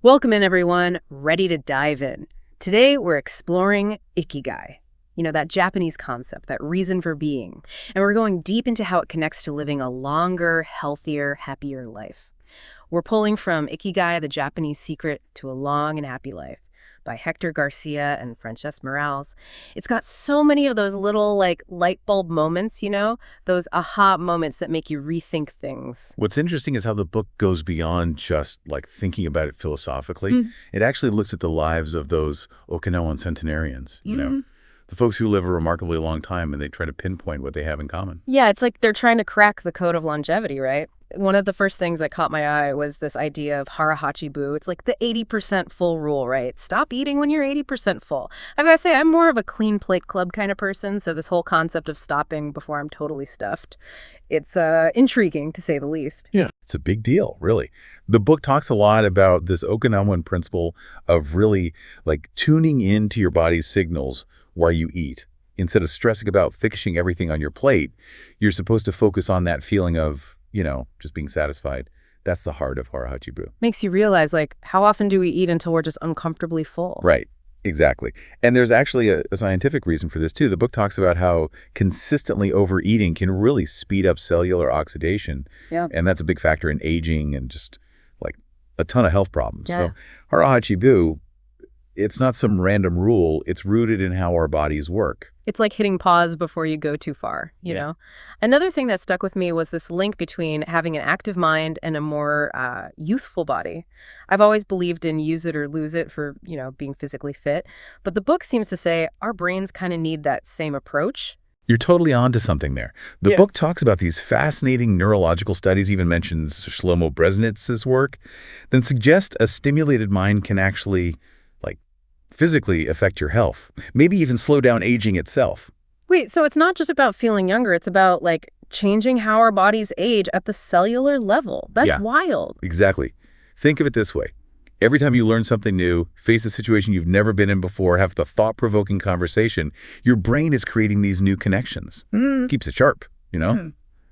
Welcome in, everyone. Ready to dive in. Today, we're exploring Ikigai. That Japanese concept, that reason for being. And we're going deep into how it connects to living a longer, healthier, happier life. We're pulling from Ikigai, the Japanese Secret to a Long and Happy Life by Hector Garcia and Frances Morales. It's got so many of those little, light bulb moments, those aha moments that make you rethink things. What's interesting is how the book goes beyond just thinking about it philosophically. It actually looks at the lives of those Okinawan centenarians, the folks who live a remarkably long time, and they try to pinpoint what they have in common. Yeah, it's like they're trying to crack the code of longevity, right? One of the first things that caught my eye was this idea of harahachibu. It's like the 80% full rule, right? Stop eating when you're 80% full. I've got to say, I'm more of a clean plate club kind of person, so this whole concept of stopping before I'm totally stuffed, it's intriguing, to say the least. Yeah, it's a big deal, really. The book talks a lot about this Okinawan principle of really tuning into your body's signals while you eat. Instead of stressing about finishing everything on your plate, you're supposed to focus on that feeling of just being satisfied. That's the heart of harahachibu. Makes you realize, how often do we eat until we're just uncomfortably full? Right, exactly. And there's actually a scientific reason for this, too. The book talks about how consistently overeating can really speed up cellular oxidation. Yeah. And that's a big factor in aging and just, a ton of health problems. Yeah. So harahachibu, it's not some random rule. It's rooted in how our bodies work. It's like hitting pause before you go too far, you know? Another thing that stuck with me was this link between having an active mind and a more youthful body. I've always believed in use it or lose it for, being physically fit. But the book seems to say our brains kind of need that same approach. You're totally onto something there. The book talks about these fascinating neurological studies, even mentions Shlomo Breznitz's work, then suggests a stimulated mind can actually physically affect your health, maybe even slow down aging itself. Wait, so it's not just about feeling younger, it's about changing how our bodies age at the cellular level. That's wild. Exactly. Think of it this way. Every time you learn something new, face a situation you've never been in before, have the thought-provoking conversation, your brain is creating these new connections. Keeps it sharp,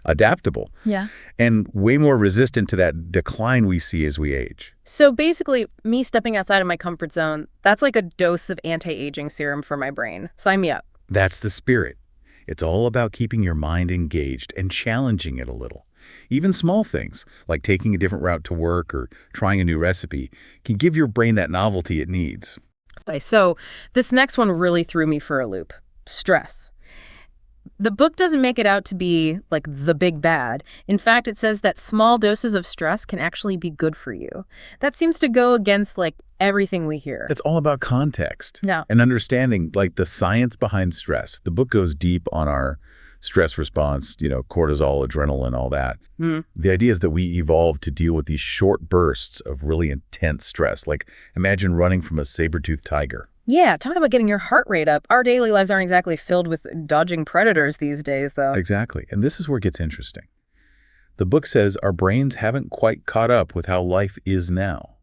adaptable. Yeah. And way more resistant to that decline we see as we age. So basically, me stepping outside of my comfort zone, that's like a dose of anti-aging serum for my brain. Sign me up. That's the spirit. It's all about keeping your mind engaged and challenging it a little. Even small things, like taking a different route to work or trying a new recipe, can give your brain that novelty it needs. Okay, so this next one really threw me for a loop. Stress. The book doesn't make it out to be the big bad. In fact, it says that small doses of stress can actually be good for you. That seems to go against everything we hear. It's all about context. Yeah. And understanding the science behind stress. The book goes deep on our stress response, cortisol, adrenaline, all that. The idea is that we evolved to deal with these short bursts of really intense stress. Imagine running from a saber-toothed tiger. Yeah, talk about getting your heart rate up. Our daily lives aren't exactly filled with dodging predators these days, though. Exactly. And this is where it gets interesting. The book says our brains haven't quite caught up with how life is now.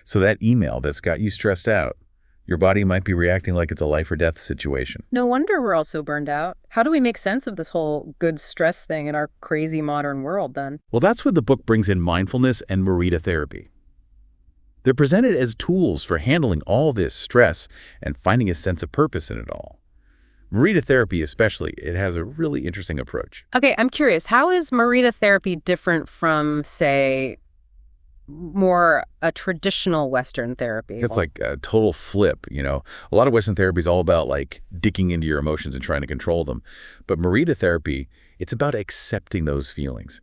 So that email that's got you stressed out, your body might be reacting like it's a life or death situation. No wonder we're all so burned out. How do we make sense of this whole good stress thing in our crazy modern world, then? Well, that's where the book brings in mindfulness and Morita therapy. They're presented as tools for handling all this stress and finding a sense of purpose in it all. Morita therapy especially, it has a really interesting approach. Okay, I'm curious. How is Morita therapy different from, say, more a traditional Western therapy? It's like a total flip, A lot of Western therapy is all about digging into your emotions and trying to control them. But Morita therapy, it's about accepting those feelings.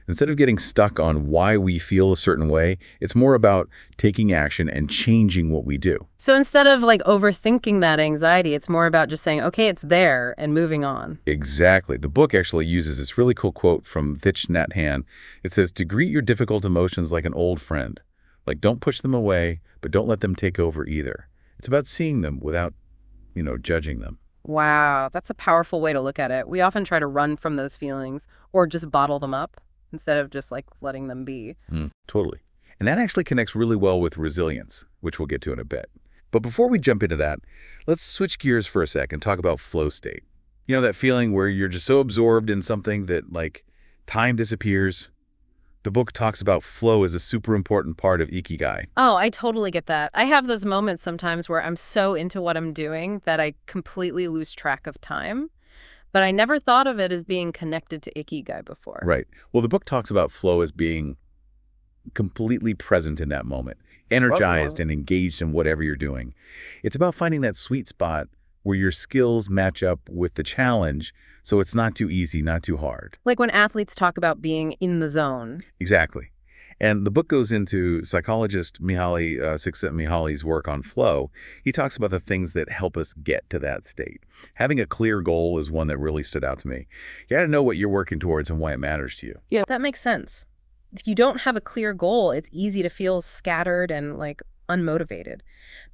Instead of getting stuck on why we feel a certain way, it's more about taking action and changing what we do. So instead of overthinking that anxiety, it's more about just saying, okay, it's there and moving on. Exactly. The book actually uses this really cool quote from Thich Nhat Hanh. It says, to greet your difficult emotions like an old friend. Don't push them away, but don't let them take over either. It's about seeing them without, judging them. Wow, that's a powerful way to look at it. We often try to run from those feelings or just bottle them up, instead of just letting them be. Totally. And that actually connects really well with resilience, which we'll get to in a bit. But before we jump into that, let's switch gears for a sec and talk about flow state. That feeling where you're just so absorbed in something that time disappears, The book talks about flow as a super important part of Ikigai. Oh, I totally get that. I have those moments sometimes where I'm so into what I'm doing that I completely lose track of time. But I never thought of it as being connected to Ikigai before. Right. Well, the book talks about flow as being completely present in that moment, energized and engaged in whatever you're doing. It's about finding that sweet spot where your skills match up with the challenge, so it's not too easy, not too hard. Like when athletes talk about being in the zone. Exactly. And the book goes into psychologist Csikszentmihalyi's work on flow. He talks about the things that help us get to that state. Having a clear goal is one that really stood out to me. You got to know what you're working towards and why it matters to you. Yeah, that makes sense. If you don't have a clear goal, it's easy to feel scattered and unmotivated.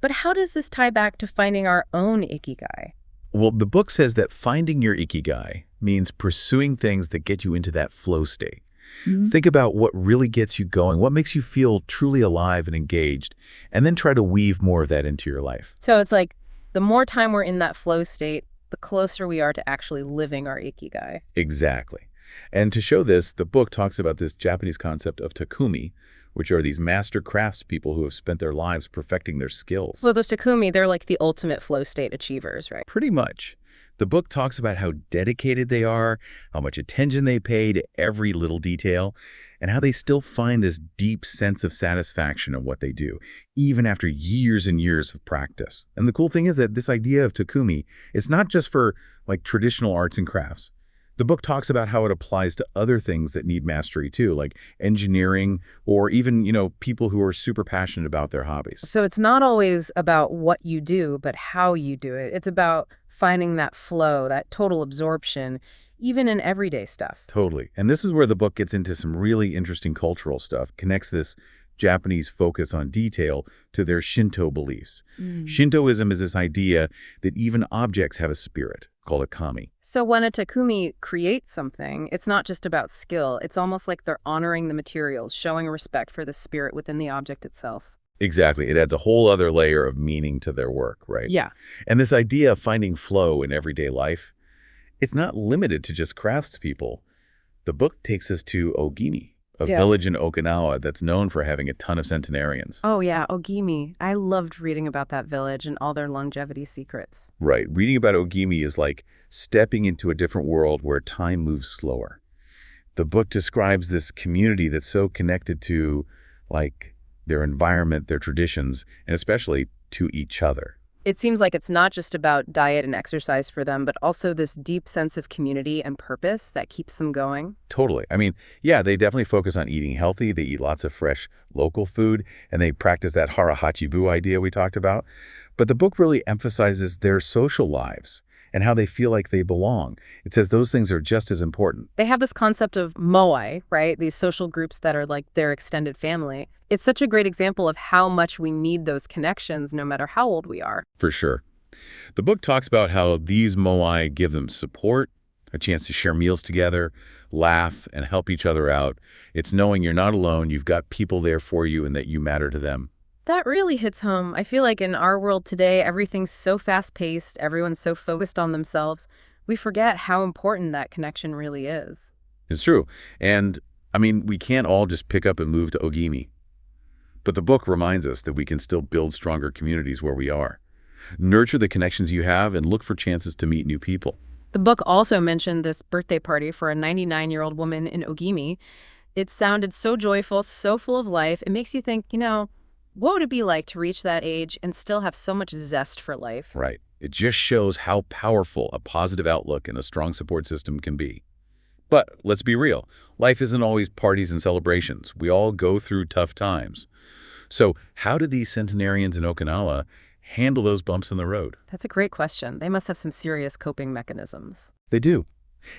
But how does this tie back to finding our own Ikigai? Well, the book says that finding your Ikigai means pursuing things that get you into that flow state. Think about what really gets you going, what makes you feel truly alive and engaged, and then try to weave more of that into your life. So it's like the more time we're in that flow state, the closer we are to actually living our Ikigai. Exactly. And to show this, the book talks about this Japanese concept of takumi, which are these master craftspeople who have spent their lives perfecting their skills. Well, those takumi, they're like the ultimate flow state achievers, right? Pretty much. The book talks about how dedicated they are, how much attention they pay to every little detail, and how they still find this deep sense of satisfaction in what they do, even after years and years of practice. And the cool thing is that this idea of takumi is not just for traditional arts and crafts. The book talks about how it applies to other things that need mastery too, like engineering or even, people who are super passionate about their hobbies. So it's not always about what you do, but how you do it. It's about finding that flow, that total absorption, even in everyday stuff. Totally. And this is where the book gets into some really interesting cultural stuff, connects this Japanese focus on detail to their Shinto beliefs. Shintoism is this idea that even objects have a spirit, called a kami. So when a takumi creates something, it's not just about skill. It's almost like they're honoring the materials, showing respect for the spirit within the object itself. Exactly. It adds a whole other layer of meaning to their work, right? Yeah. And this idea of finding flow in everyday life, it's not limited to just craftspeople. The book takes us to Ogimi, a village in Okinawa that's known for having a ton of centenarians. Oh, yeah, Ogimi. I loved reading about that village and all their longevity secrets. Right. Reading about Ogimi is like stepping into a different world where time moves slower. The book describes this community that's so connected to, their environment, their traditions, and especially to each other. It seems like it's not just about diet and exercise for them, but also this deep sense of community and purpose that keeps them going. Totally. I mean, yeah, they definitely focus on eating healthy. They eat lots of fresh local food, and they practice that hara hachibu idea we talked about. But the book really emphasizes their social lives and how they feel like they belong. It says those things are just as important. They have this concept of moai, right? These social groups that are like their extended family. It's such a great example of how much we need those connections no matter how old we are. For sure. The book talks about how these moai give them support, a chance to share meals together, laugh, and help each other out. It's knowing you're not alone, you've got people there for you, and that you matter to them. That really hits home. I feel like in our world today, everything's so fast-paced, everyone's so focused on themselves, we forget how important that connection really is. It's true. And, we can't all just pick up and move to Ogimi. But the book reminds us that we can still build stronger communities where we are. Nurture the connections you have and look for chances to meet new people. The book also mentioned this birthday party for a 99-year-old woman in Ogimi. It sounded so joyful, so full of life. It makes you think, what would it be like to reach that age and still have so much zest for life? Right. It just shows how powerful a positive outlook and a strong support system can be. But let's be real. Life isn't always parties and celebrations. We all go through tough times. So how did these centenarians in Okinawa handle those bumps in the road? That's a great question. They must have some serious coping mechanisms. They do.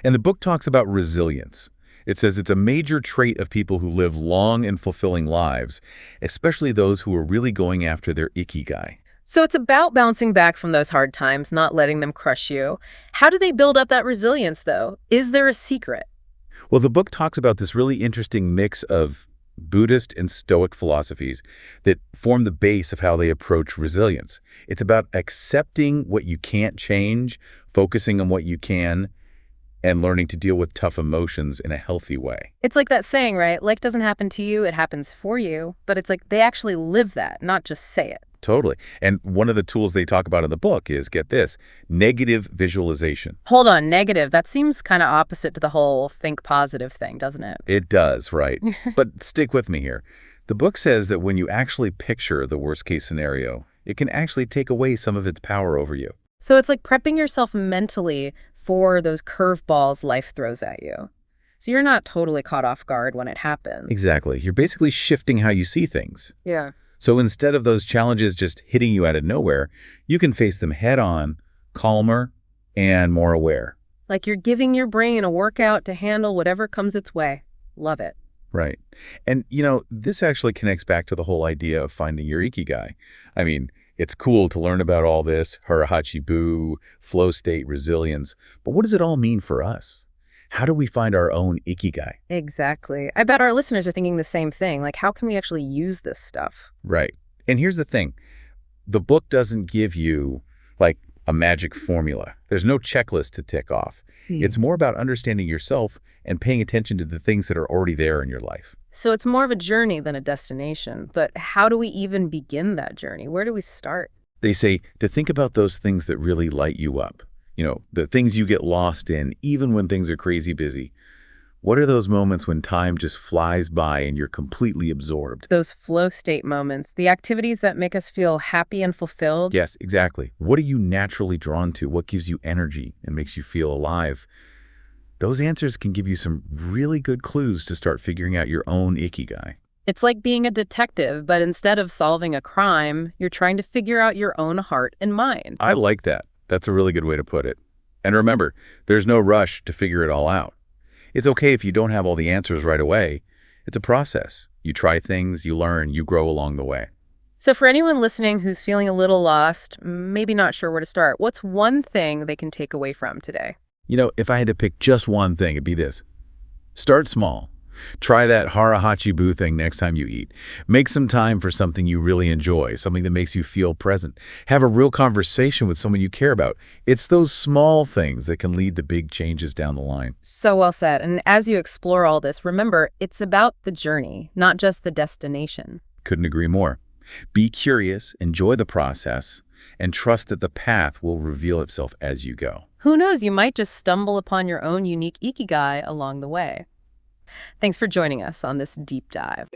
And the book talks about resilience. It says it's a major trait of people who live long and fulfilling lives, especially those who are really going after their Ikigai. So it's about bouncing back from those hard times, not letting them crush you. How do they build up that resilience, though? Is there a secret? Well, the book talks about this really interesting mix of Buddhist and Stoic philosophies that form the base of how they approach resilience. It's about accepting what you can't change, focusing on what you can, and learning to deal with tough emotions in a healthy way. It's like that saying, right? Life doesn't happen to you, it happens for you. But it's like they actually live that, not just say it. Totally. And one of the tools they talk about in the book is, get this, negative visualization. Hold on, negative. That seems kind of opposite to the whole think positive thing, doesn't it? It does, right? But stick with me here. The book says that when you actually picture the worst case scenario, it can actually take away some of its power over you. So it's like prepping yourself mentally for those curveballs life throws at you. So you're not totally caught off guard when it happens. Exactly. You're basically shifting how you see things. Yeah. So instead of those challenges just hitting you out of nowhere, you can face them head on, calmer, and more aware. Like you're giving your brain a workout to handle whatever comes its way. Love it. Right. And, this actually connects back to the whole idea of finding your Ikigai. I mean, it's cool to learn about all this, harahachi-bu, flow state, resilience, but what does it all mean for us? How do we find our own Ikigai? Exactly. I bet our listeners are thinking the same thing. Like, how can we actually use this stuff? Right. And here's the thing. The book doesn't give you, like, a magic formula. There's no checklist to tick off. It's more about understanding yourself and paying attention to the things that are already there in your life. So it's more of a journey than a destination. But how do we even begin that journey? Where do we start? They say to think about those things that really light you up. The things you get lost in, even when things are crazy busy. What are those moments when time just flies by and you're completely absorbed? Those flow state moments, the activities that make us feel happy and fulfilled. Yes, exactly. What are you naturally drawn to? What gives you energy and makes you feel alive? Those answers can give you some really good clues to start figuring out your own Ikigai. It's like being a detective, but instead of solving a crime, you're trying to figure out your own heart and mind. I like that. That's a really good way to put it. And remember, there's no rush to figure it all out. It's okay if you don't have all the answers right away. It's a process. You try things, you learn, you grow along the way. So for anyone listening who's feeling a little lost, maybe not sure where to start, what's one thing they can take away from today? If I had to pick just one thing, it'd be this. Start small. Try that harahachi-bu thing next time you eat. Make some time for something you really enjoy, something that makes you feel present. Have a real conversation with someone you care about. It's those small things that can lead to big changes down the line. So well said. And as you explore all this, remember, it's about the journey, not just the destination. Couldn't agree more. Be curious, enjoy the process, and trust that the path will reveal itself as you go. Who knows, you might just stumble upon your own unique Ikigai along the way. Thanks for joining us on this deep dive.